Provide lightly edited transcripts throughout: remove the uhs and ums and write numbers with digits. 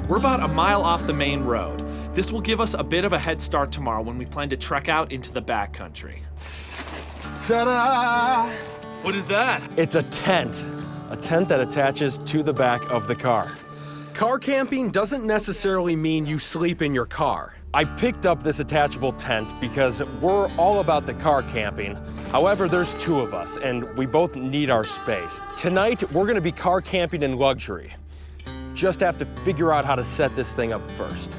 We're about a mile off the main road. This will give us a bit of a head start tomorrow when we plan to trek out into the backcountry. Ta-da! What is that? It's a tent that attaches to the back of the car. Car camping doesn't necessarily mean you sleep in your car. I picked up this attachable tent because we're all about the car camping. However, there's two of us, and we both need our space. Tonight, we're gonna be car camping in luxury. Just have to figure out how to set this thing up first.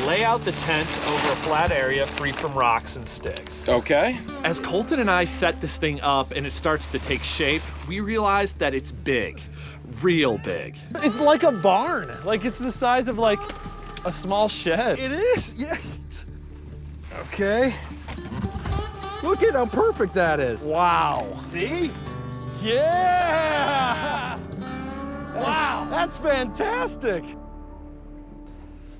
Lay out the tent over a flat area free from rocks and sticks. Okay. As Colton and I set this thing up and it starts to take shape, we realize that it's big, real big. It's like a barn. Like it's the size of like a small shed. It is, yeah. Okay. Look at how perfect that is. Wow. See? Yeah! Wow, that's fantastic.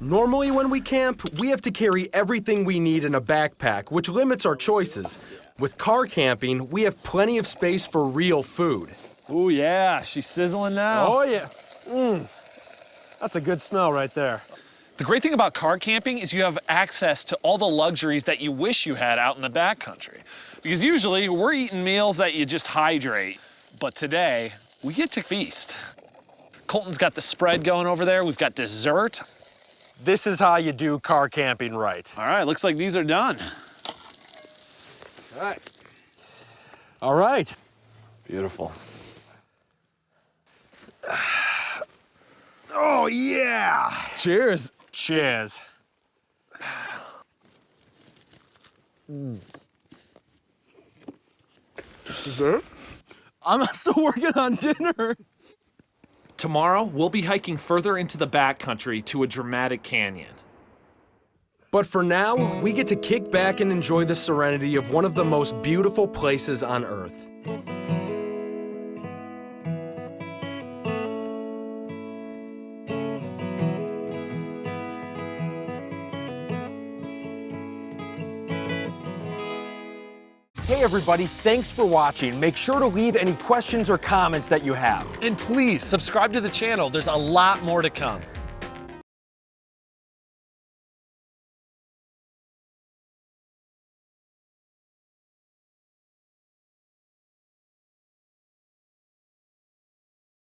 Normally when we camp, we have to carry everything we need in a backpack, which limits our choices. With car camping, we have plenty of space for real food. Ooh, yeah, she's sizzling now. Oh, yeah. That's a good smell right there. The great thing about car camping is you have access to all the luxuries that you wish you had out in the backcountry. Because usually we're eating meals that you just hydrate, but today we get to feast. Colton's got the spread going over there. We've got dessert. This is how you do car camping right. All right, looks like these are done. All right. Beautiful. Oh, yeah. Cheers. Cheers. Dessert? I'm still working on dinner. Tomorrow, we'll be hiking further into the backcountry to a dramatic canyon. But for now, we get to kick back and enjoy the serenity of one of the most beautiful places on Earth. Hey everybody, thanks for watching. Make sure to leave any questions or comments that you have. And please subscribe to the channel. There's a lot more to come.